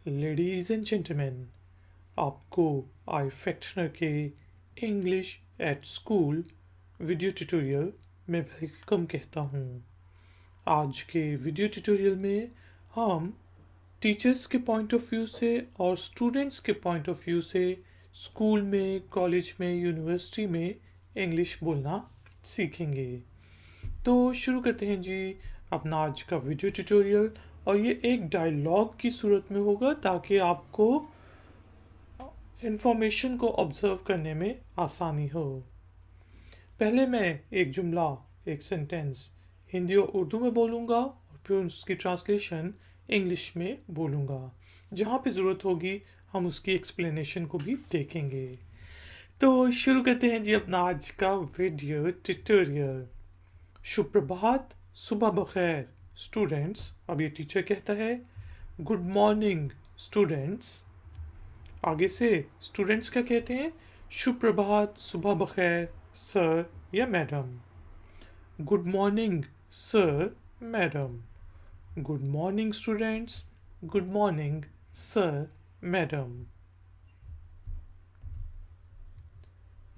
Ladies and gentleman, आपको आई फैक्शनर के English at school video tutorial में वेलकम कहता हूँ। आज के वीडियो ट्यूटोरियल में हम टीचर्स के पॉइंट ऑफ व्यू से और स्टूडेंट्स के पॉइंट ऑफ व्यू से स्कूल में, कॉलेज में, यूनिवर्सिटी में इंग्लिश बोलना सीखेंगे। तो शुरू करते हैं जी अपना आज का वीडियो ट्यूटोरियल। और ये एक डायलॉग की सूरत में होगा ताकि आपको इंफॉर्मेशन को ऑब्जर्व करने में आसानी हो। पहले मैं एक जुमला, एक सेंटेंस हिंदी और उर्दू में बोलूँगा और फिर उसकी ट्रांसलेशन इंग्लिश में बोलूँगा। जहाँ पे ज़रूरत होगी हम उसकी एक्सप्लेनेशन को भी देखेंगे। तो शुरू करते हैं जी अपना आज का वीडियो ट्यूटोरियल। शुभ प्रभात, सुबह बखैर स्टूडेंट्स। अब ये टीचर कहता है गुड मॉर्निंग स्टूडेंट्स। आगे से स्टूडेंट्स क्या कहते हैं? शुभ प्रभात, सुबह बखैर सर या madam. Good morning sir, madam. Good morning students, good morning sir, madam.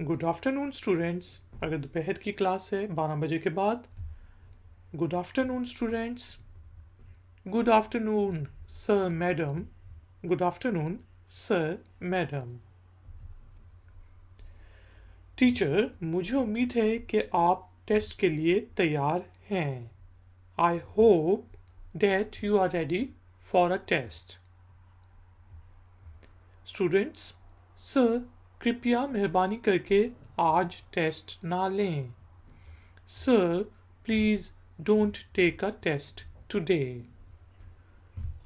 Good afternoon students, अगर दोपहर की क्लास है 12 बजे के बाद। Good afternoon students. Good afternoon sir, madam. Good afternoon sir, madam. Teacher, मुझे उम्मीद है कि आप टेस्ट के लिए तैयार हैं। I hope that you are ready for a test. Students, sir कृपया मेहरबानी करके आज टेस्ट ना लें। Sir please don't take a test today.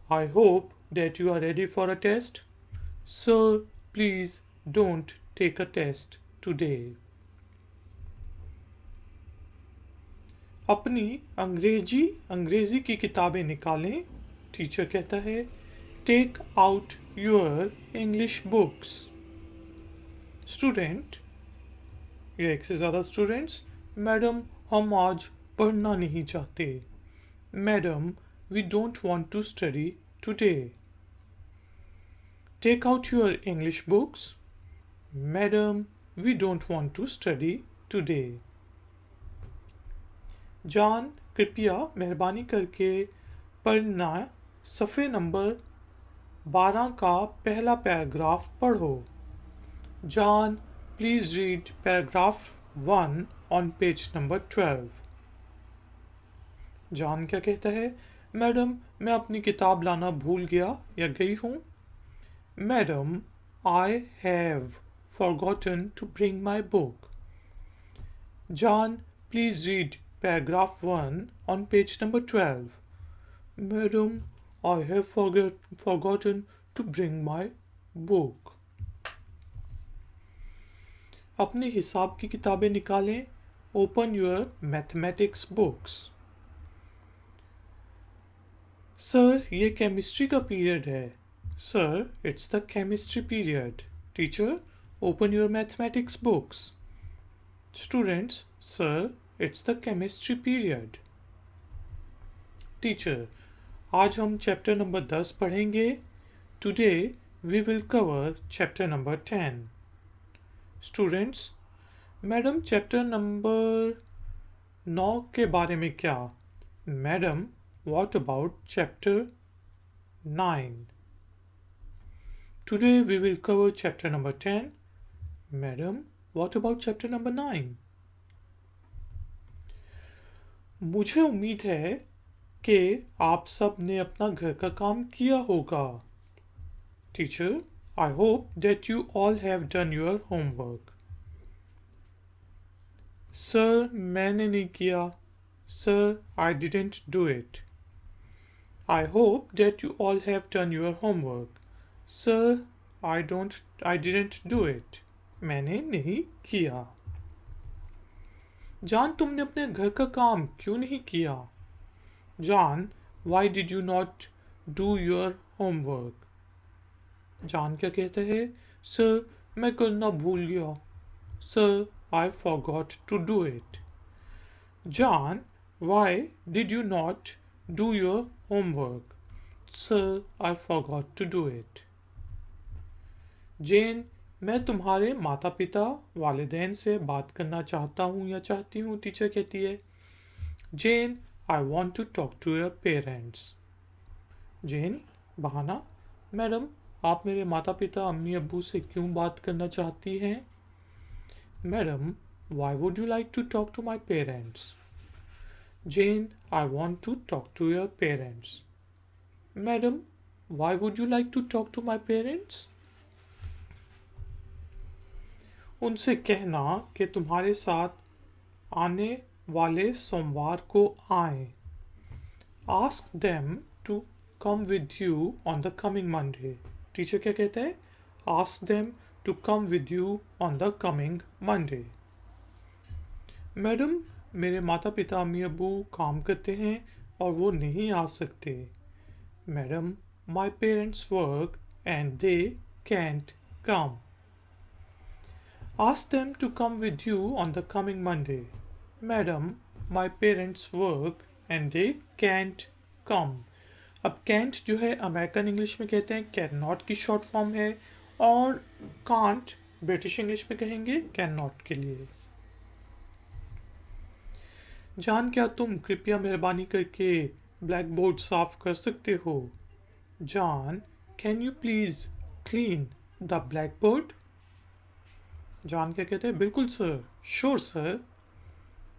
I hope that you are ready for a test. Sir, please don't take a test today. अपनी अंग्रेजी की किताबें निकालें। टीचर कहता है take out your English books. Student या एक से ज़्यादा स्टूडेंट्स, मैडम हम आज पढ़ना नहीं चाहते। Madam we don't want to study today. Take out your English books. Madam, we don't want to study today. जान कृपया मेहरबानी करके पढ़ना सफ़े नंबर 12 का पहला पैराग्राफ पढ़ो। जान please read paragraph 1 on page number 12. जान क्या कहता है? मैडम मैं अपनी किताब लाना भूल गया या गई हूँ। Madam I have forgotten to bring my book. John please read paragraph 1 on page number 12. Madam I have forgotten to bring my book. अपने हिसाब की किताबें निकालें। Open your mathematics books. Sir ये केमिस्ट्री का पीरियड है। Sir it's the chemistry period. Teacher open your mathematics books. Students, sir it's the chemistry period. Teacher आज हम चैप्टर नंबर 10 पढ़ेंगे। Today we will cover chapter number 10। Students, madam chapter number 9 के बारे में क्या? Madam what about chapter 9? Today we will cover chapter number 10. Madam, what about chapter number 9? मुझे उम्मीद है कि आप सब ने अपना घर का काम किया होगा। Teacher, I hope that you all have done your homework. Sir, मैंने नहीं किया। Sir, I didn't do it. I hope that you all have done your homework. Sir, I didn't do it. मैंने नहीं किया। जान तुमने अपने घर का काम क्यों नहीं किया? जान why did you not do your homework? जान क्या कहता है? सर मैं करना भूल गया। Sir, I forgot to do it. जान why did you not do your homework? Sir, I forgot to do it. Jane, मैं तुम्हारे माता पिता वालिदैन से बात करना चाहता हूँ या चाहती हूँ, टीचर कहती है. Jane, I want to talk to your parents. Jane, बहाना. मैडम, आप मेरे माता पिता अम्मी अब्बू से क्यों बात करना चाहती हैं? Madam, why would you like to talk to my parents? Jane, I want to talk to your parents. Madam, why would you like to talk to my parents? उनसे कहना कि तुम्हारे साथ आने वाले सोमवार को आएं. Ask them to come with you on the coming Monday. Teacher क्या कहता है? Ask them to come with you on the coming Monday. Madam, मेरे माता पिता अम्मी अबू काम करते हैं और वो नहीं आ सकते. Madam, my parents work and they can't come. Ask them to come with you on the coming Monday. Madam, my parents work and they can't come. अब can't जो है अमेरिकन इंग्लिश में कहते हैं कैन नॉट की short form है और can't British English में कहेंगे कैन नॉट के लिए. जान, क्या तुम कृपया मेहरबानी करके ब्लैक बोर्ड साफ कर सकते हो? जान, can you please clean the black board? जान क्या कहते हैं? बिल्कुल सर, श्योर सर.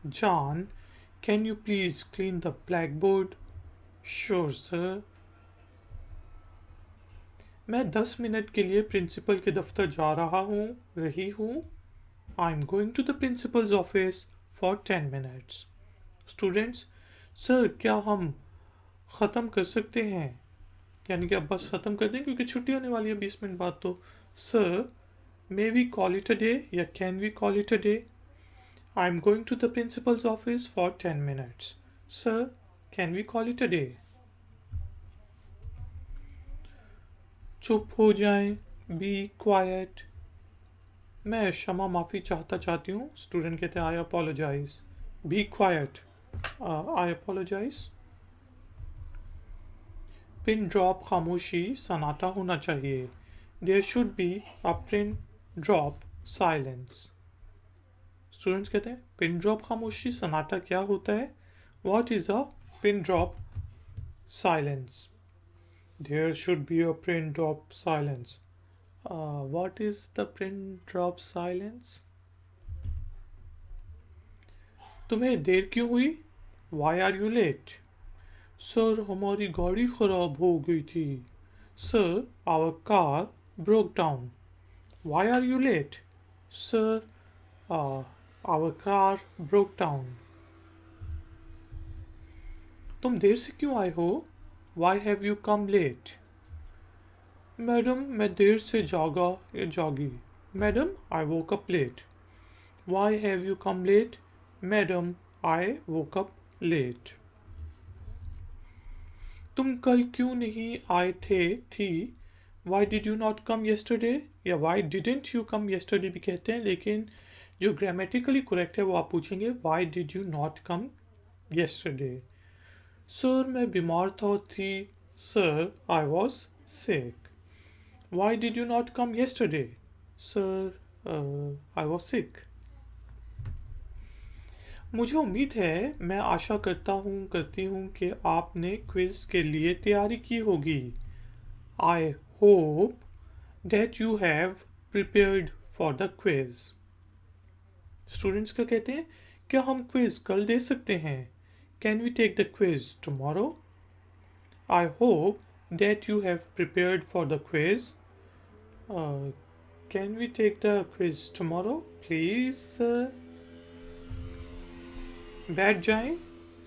जान, can you please clean the black board? Sure sir. मैं 10 मिनट के लिए प्रिंसिपल के दफ्तर जा रही हूँ. I am going to the principal's office for 10 minutes. Students, sir क्या हम ख़त्म कर सकते हैं? यानी कि अब बस ख़त्म कर दें क्योंकि छुट्टी होने वाली है 20 मिनट बाद. तो sir, may we call it a day या can we call it a day? I am going to the principal's office for 10 minutes. Sir, can we call it a day? चुप हो जाएं, बी क्वाइट. मैं क्षमा माफ़ी चाहती हूँ. Student कहते हैं I apologize. Be quiet. I apologize. Pin drop खामोशी सन्नाटा होना चाहिए. There should be a pin drop silence. Students कहते हैं पिन ड्रॉप खामोशी सन्नाटा क्या होता है? What is a pin drop silence? There should be a pin drop silence. What is the pin drop silence? तुम्हें देर क्यों हुई? Why are you late? Sir, हमारी गाड़ी खराब हो गई थी. Sir, our car broke down. Why are you late? Sir, our car broke down. तुम देर से क्यों आए हो? Why have you come late? Madam, मैं देर से जागी. Madam, I woke up late. Why have you come late? Madam, I woke up late. तुम कल क्यों नहीं आए थी? Why did you not come yesterday या why didn't you come yesterday भी कहते हैं, लेकिन जो ग्रामेटिकली करेक्ट है वो आप पूछेंगे Y did you not come yesterday. Sir, मैं बीमार थी. Sir, I was sick. Y did you not come yesterday? Sir, I was sick. मुझे उम्मीद है, मैं आशा करती हूँ कि आपने क्विज के लिए तैयारी की होगी. आई hope that you have prepared for the quiz. Students क्या कहते हैं? क्या हम क्विज कल दे सकते हैं? Can we take the quiz tomorrow? I hope that you have prepared for the quiz. Can we take the quiz tomorrow please? बैठ जाएं.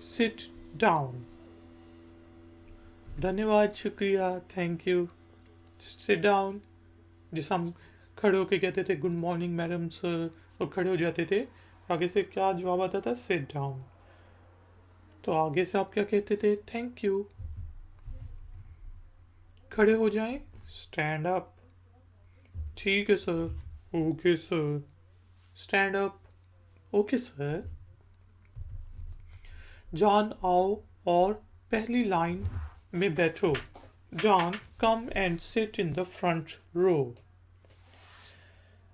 Sit down. धन्यवाद, शुक्रिया, थैंक यू. Sit down. जिसे हम खड़े होके कहते थे गुड मॉर्निंग मैडम सर और खड़े हो जाते थे, आगे से क्या जवाब आता था? Sit down. तो आगे से आप क्या कहते थे? Thank you. खड़े हो जाएं. Stand up. ठीक है sir. Okay sir. Stand up. Okay sir. जान, आओ और पहली लाइन में बैठो. John, come and sit in the front row.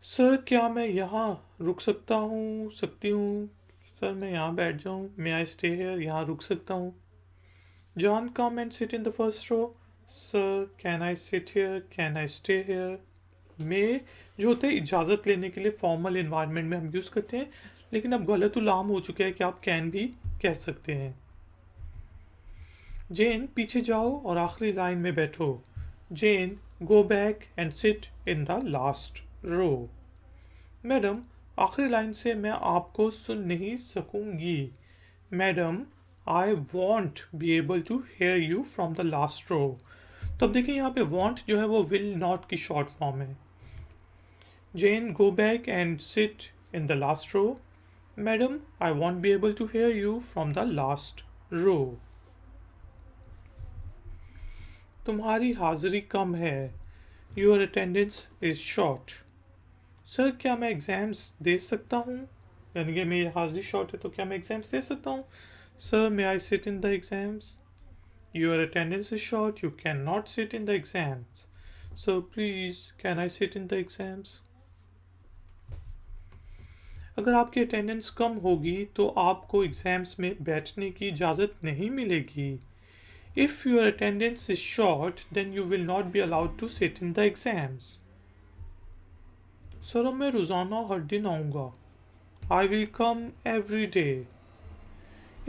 Sir, क्या मैं यहाँ रुक सकती हूँ? सर, मैं यहाँ बैठ जाऊँ? May I stay here? यहाँ रुक सकता हूँ? John, come and sit in the first row. Sir, can I sit here? Can I stay here? में जो होता है इजाज़त लेने के लिए फॉर्मल इन्वायरमेंट में हम यूज़ करते हैं, लेकिन अब गलत उलाम हो चुका है कि आप कैन भी कह सकते हैं। जेन, पीछे जाओ और आखिरी लाइन में बैठो। Jane, go back and sit in the last row. Madam, आखिरी लाइन से मैं आपको सुन नहीं सकूंगी। Madam, I won't be able to hear you from the last row. तो अब देखिए यहाँ पे वॉन्ट जो है वो विल नॉट की शॉर्ट फॉर्म है। Jane, go back and sit in the last row. Madam, I won't be able to hear you from the last रो। तुम्हारी हाजिरी कम है। Your attendance is short. Sir, क्या मैं एग्ज़ाम्स दे सकता हूँ? यानी कि मेरी हाजिरी शॉर्ट है तो क्या मैं एग्ज़ाम्स दे सकता हूँ? Sir, may I sit in the exams? Your attendance is short, you can not sit in the exams. Sir, please can I sit in the exams? अगर आपकी अटेंडेंस कम होगी तो आपको एग्ज़ाम्स में बैठने की इजाज़त नहीं मिलेगी। If your attendance is short, then you will not be allowed to sit in the exams. Sir, अब मैं रोज़ाना हर दिन आऊँगा। I will come every day.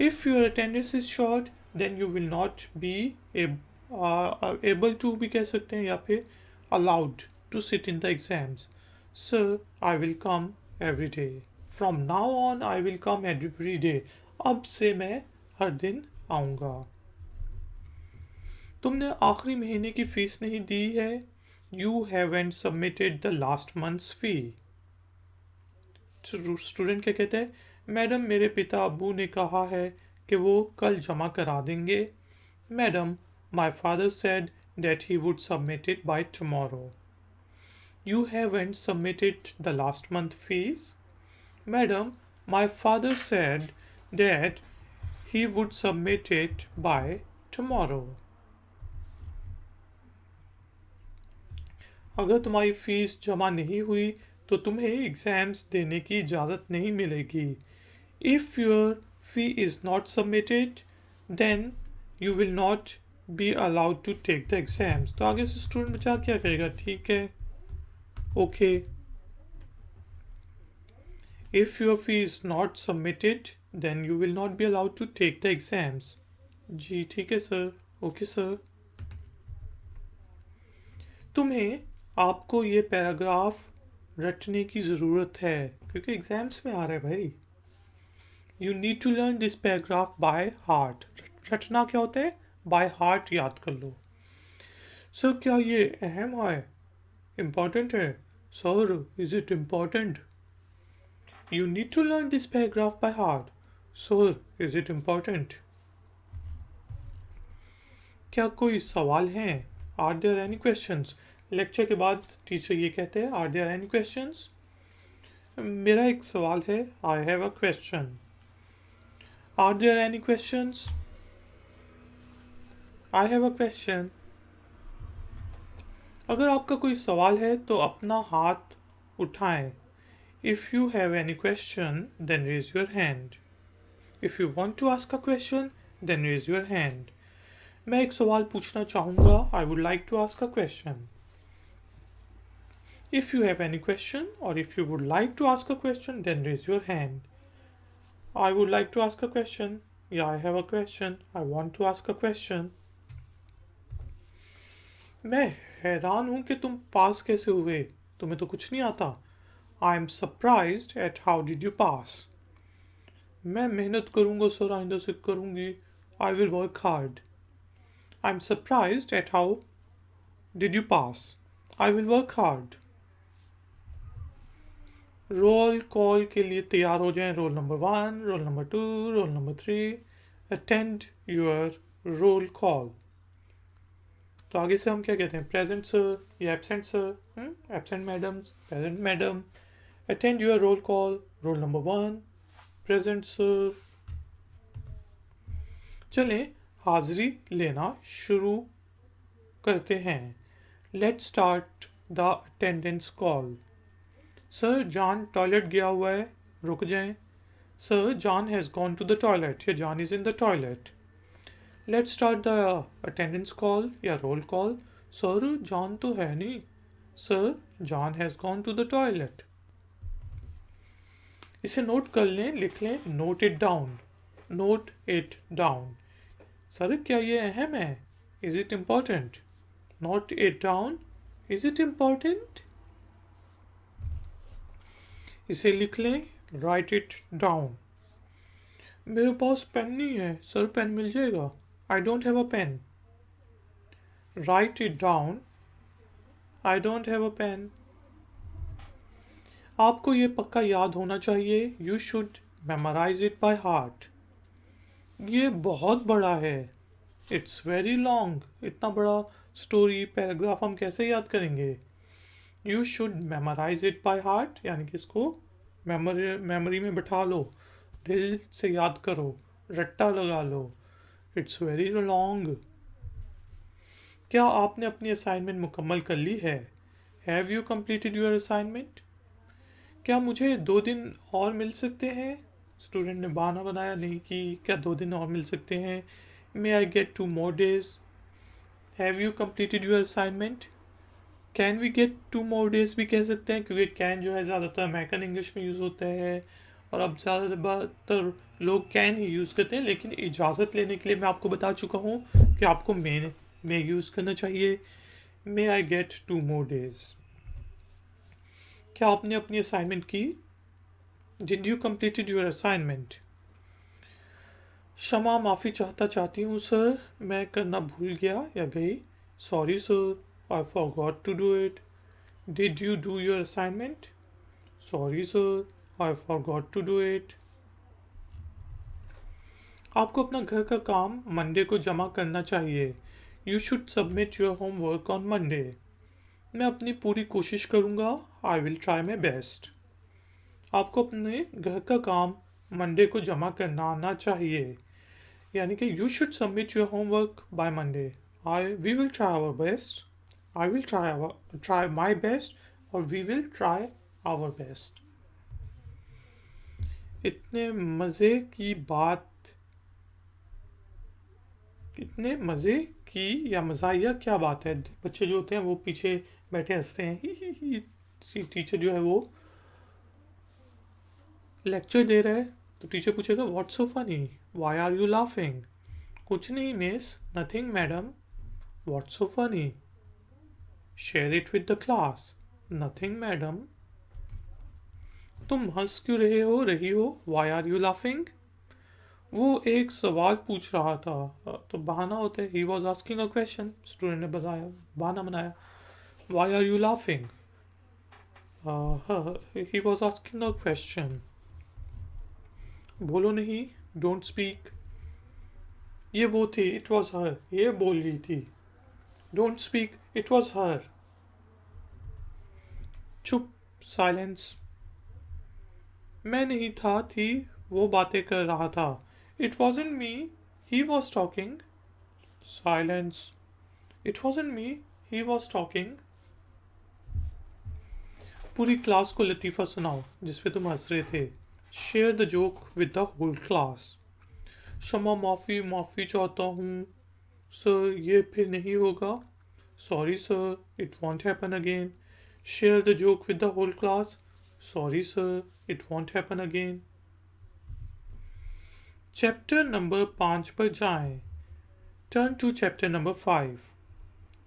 If your attendance is short, then you will not be able to भी कह सकते हैं या फिर allowed to sit in the exams. Sir, I will come every day. From now on, I will come every day. अब से मैं हर दिन आऊँगा। तुमने आखिरी महीने की फीस नहीं दी है। You haven't submitted the last months fee. Student क्या कहते हैं? मैडम, मेरे पिता अब्बू ने कहा है कि वो कल जमा करा देंगे। Madam, my father said that he would submit it by tomorrow. You haven't submitted the last month fees. Madam, my father said that he would submit it by tomorrow. अगर तुम्हारी फीस जमा नहीं हुई तो तुम्हें एग्ज़ाम्स देने की इजाज़त नहीं मिलेगी। If your fee is not submitted then you will not be allowed to take the exams. तो आगे से स्टूडेंट बचा क्या करेगा? ठीक है, okay. If your fee is not submitted then you will not be allowed to take the exams. जी ठीक है सर, ओके सर। तुम्हें आपको ये पैराग्राफ रटने की ज़रूरत है क्योंकि एग्ज़ाम्स में आ रहा है भाई। You need to learn this paragraph by heart. रटना क्या होता है? बाय हार्ट याद कर लो। सर, क्या ये अहम है? इम्पॉर्टेंट है? Sir, is it important? You need to learn this paragraph by heart. Sir, is it important? क्या कोई सवाल हैं? Are there any questions? Lecture के बाद टीचर ये कहते हैं, आर देयर एनी क्वेश्चंस? मेरा एक सवाल है। I have a question. Are there any questions? I have a question. अगर आपका कोई सवाल है तो अपना हाथ उठाएं। If you have any question then raise your hand. If you want to ask a question then raise your hand. मैं एक सवाल पूछना चाहूँगा। I would like to ask a question. If you have any question or if you would like to ask a question, then raise your hand. I would like to ask a question. Yeah, I have a question. I want to ask a question. मैं हैरान हूँ कि तुम पास कैसे हुए। तुम्हें तो कुछ नहीं आता। I am surprised at how did you pass. मैं मेहनत करूँगा सर, आइंदा से करूँगी। I will work hard. I am surprised at how did you pass. I will work hard. Roll call के लिए तैयार हो जाएं। Roll number 1, roll number 2, roll number 3, attend your roll call. तो आगे से हम क्या कहते हैं? प्रेजेंट सर या absent sir? Absent madam, present madam. Attend your roll call, roll number 1, present sir. चलें हाजिरी लेना शुरू करते हैं। Let's start the attendance call. Sir John toilet गया हुआ है, रुक जाएं। Sir John has gone to the toilet या John is in the toilet. Let's start the attendance call या रोल कॉल। सर जॉन तो है नहीं, sir John has gone to the toilet. इसे नोट कर लें, लिख लें, note it down, note it down. Sir क्या ये अहम है? Is it important? Note it down, is it important? इसे लिख लें, राइट इट डाउन। मेरे पास पेन नहीं है, सर पेन मिल जाएगा? I don't have a pen. Write it down, I don't have a pen. आपको ये पक्का याद होना चाहिए, you should memorise it by heart. ये बहुत बड़ा है, इट्स वेरी लॉन्ग। इतना बड़ा स्टोरी पैराग्राफ हम कैसे याद करेंगे? You should memorise it by heart, यानी कि इसको मेमोरी में बिठा लो, दिल से याद करो, रट्टा लगा लो। It's very long. क्या आपने अपनी असाइनमेंट मुकम्मल कर ली है? Have you completed your assignment? क्या मुझे 2 दिन और मिल सकते हैं? स्टूडेंट ने बहाना बनाया नहीं कि क्या 2 दिन और मिल सकते हैं। May I get 2 more days? Have you completed your assignment? Can we get 2 more days भी कह सकते हैं, क्योंकि कैन जो है ज़्यादातर अमेरिकन इंग्लिश में यूज़ होता है और अब ज़्यादातर लोग कैन ही यूज़ करते हैं, लेकिन इजाज़त लेने के लिए मैं आपको बता चुका हूँ कि आपको मे यूज़ करना चाहिए। मे आई गेट 2 more days? क्या आपने अपनी असाइनमेंट की? Did you completed your assignment? क्षमा माफ़ी चाहती हूँ सर, मैं करना भूल गया या गई। Sorry sir, I forgot to do it. Did you do your assignment? Sorry sir, I forgot to do it. आपको अपना घर का काम मंडे को जमा करना चाहिए। You should submit your homework on Monday. मैं अपनी पूरी कोशिश करूँगा, आई विल ट्राई माई बेस्ट। आपको अपने घर का काम मंडे को जमा करना आना चाहिए, यानी कि you should submit your homework by Monday. We will try our best, I will try my best, और we will try our best. इतने मज़े की बात, इतने मज़े की या मज़ाहिया क्या बात है? बच्चे जो होते हैं वो पीछे बैठे हंस रहे हैं, ही। टीचर जो है वो लेक्चर दे रहा है, तो टीचर पूछेगा what's so funny, why are you laughing? कुछ नहीं miss, nothing madam. What's so funny? Share it with the class. Nothing madam. तुम हंस क्यों रही हो? Why are you laughing? वो एक सवाल पूछ रहा था, तो बहाना होता है, he was asking a question. Student ने बताया, बहाना बनाया, why are you laughing? He was asking a question. बोलो नहीं, डोंट स्पीक। ये वो थी, इट वॉज हर, ये बोल रही थी। Don't speak, it was her. चुप, साइलेंस। मैं नहीं था, थी, वो बातें कर रहा था। It wasn't me, he was talking. Silence. It wasn't me, he was talking. पूरी क्लास को लतीफ़ा सुनाओ जिस पे तुम हंस रहे थे। Share the joke with the whole class. क्षमा माफ़ी चाहता हूँ सर, ये फिर नहीं होगा। Sorry sir, it won't happen again. Share the joke with the whole class. Sorry sir, it won't happen again. Chapter number 5 पर जाएं। Turn to chapter number 5।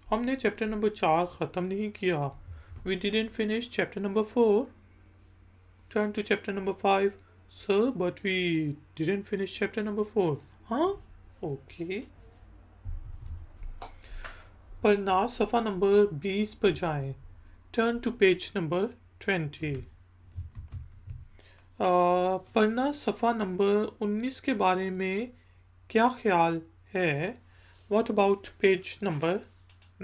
हमने चैप्टर नंबर 4 ख़त्म नहीं किया। We didn't finish chapter number 4. Turn to chapter number 5. Sir, but we didn't finish chapter number 4. Huh? Okay. पढ़ना सफ़ा number 20 पर जाएं। Turn to page number 20. पढ़ना सफ़ा नंबर 19 के बारे में क्या ख्याल है? What about page number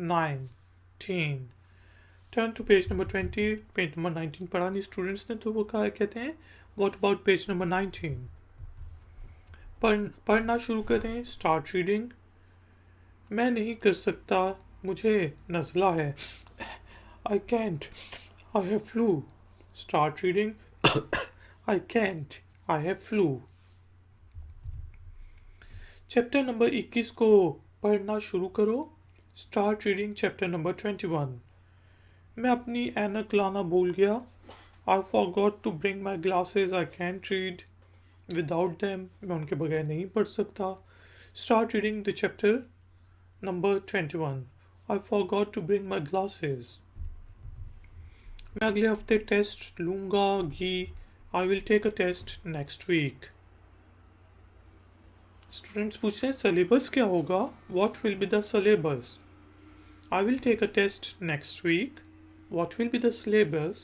19? Turn to page number 20। Page number 19 पढ़ा नहीं स्टूडेंट्स ने, तो वो क्या कहते हैं, व्हाट अबाउट पेज नंबर 19? पढ़ना शुरू करें, स्टार्ट रीडिंग। मैं नहीं कर सकता मुझे नज़ला है. I can't. I have flu. Start reading. I can't. I have flu. Chapter number 21 को पढ़ना शुरू करो. Start reading chapter number 21. मैं अपनी ऐनक लाना भूल गया. I forgot to bring my glasses. I can't read without them. मैं उनके बगैर नहीं पढ़ सकता. Start reading the chapter number 21. I forgot to bring my glasses. मैं अगले हफ्ते टेस्ट लूँगा घी. I will take a test next week. Students पूछते हैं सिलेबस क्या होगा. What will be the syllabus? I will take a test next week. What will be the syllabus?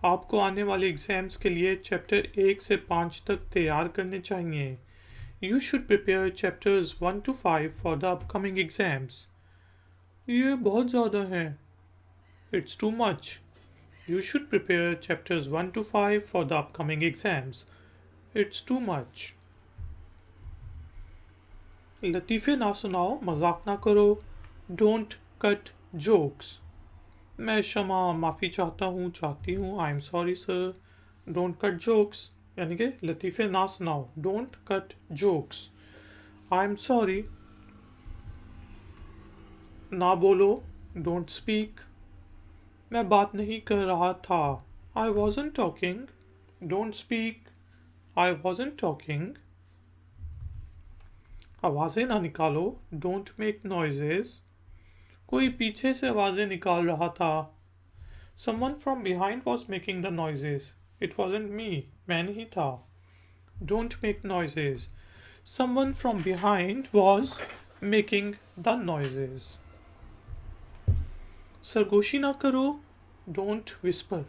आपको आने वाले एग्जाम्स के लिए चैप्टर 1 से 5 तक तैयार करने चाहिए. You should prepare chapters 1 to 5 for the upcoming exams. ये बहुत ज़्यादा है. It's too much. You should prepare chapters 1 to 5 for the upcoming exams. It's too much. लतीफ़े ना सुनाओ, मजाक ना करो. Don't cut jokes. मैं क्षमा माफ़ी चाहता हूँ, चाहती हूँ. I am sorry sir. Don't cut jokes. यानी कि लतीफ़े ना सुनाओ. Don't cut jokes. I am sorry. ना बोलो. Don't speak. मैं बात नहीं कर रहा था. I wasn't talking. Don't speak. I wasn't talking. आवाज़ें ना निकालो. Don't make noises. कोई पीछे से आवाज़ें निकाल रहा था. Someone from behind was making the noises. It wasn't me. मैं नहीं था. Don't make noises. Someone from behind was making the noises. सरगोशी ना करो. Don't whisper.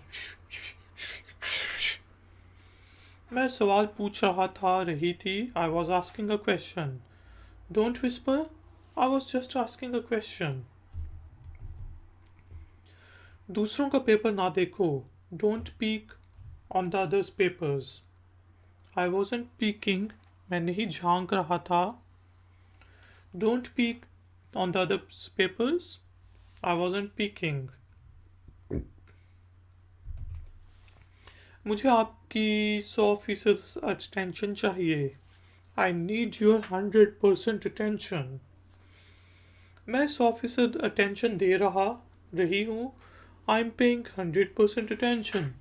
मैं सवाल पूछ रहा था, रही थी. I was asking a question. Don't whisper. I was just asking a question. दूसरों का पेपर ना देखो. Don't peek on the others' papers. I wasn't peeking. मैं नहीं झांक रहा था. Don't peek on the others' papers. I wasn't peeking. मुझे आपकी 100% अटेंशन चाहिए. I need your 100% attention. मैं 100% अटेंशन दे रही हूँ. I'm paying 100% attention.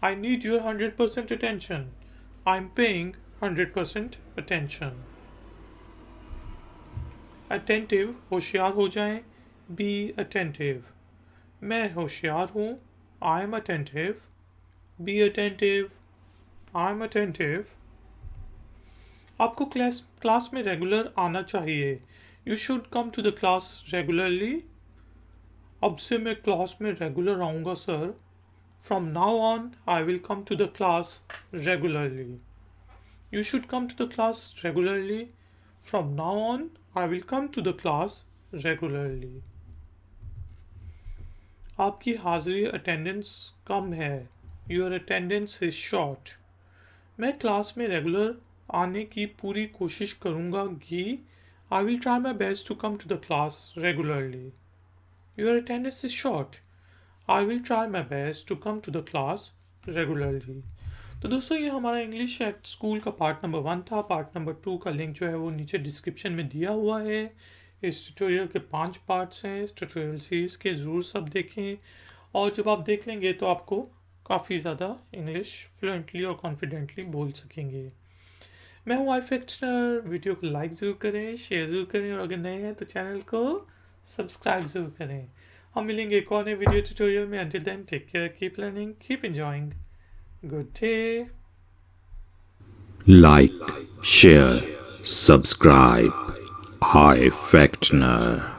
I need your 100% attention. I'm paying 100% attention. Attentive, होशियार हो जाएं. Be attentive. मैं होशियार हूँ. I am attentive. Be attentive. I am attentive. आपको क्लास में रेगुलर आना चाहिए. You should come to the class regularly. अब से मैं क्लास में रेगुलर आऊँगा sir. From now on, I will come to the class regularly. You should come to the class regularly. From now on, I will come to the class regularly. आपकी हाजिरी attendance कम है. Your attendance is short. मैं class में regular आने की पूरी कोशिश करूँगा घी. I will try my best to come to the class regularly. Your attendance is short. I will try my best to come to the class regularly. तो दोस्तों ये हमारा इंग्लिश एट स्कूल का पार्ट नंबर 1 था. Part number 2 का link जो है वो नीचे डिस्क्रिप्शन में दिया हुआ है. इस ट्यूटोरियल के 5 पार्ट्स हैं. इस ट्यूटोरियल सीरीज़ के ज़रूर सब देखें. और जब आप देख लेंगे तो आपको काफ़ी ज़्यादा इंग्लिश फ्लुएंटली और कॉन्फिडेंटली बोल सकेंगे. मैं हूँ iFactioner. वीडियो को लाइक ज़रूर करें, शेयर ज़रूर करें और अगर नए हैं तो चैनल को सब्सक्राइब ज़रूर करें. हम मिलेंगे एक और नए वीडियो ट्यूटोरियल में. Until then, take care, keep learning, keep enjoying. Good day. Like, share, subscribe. iFactioner.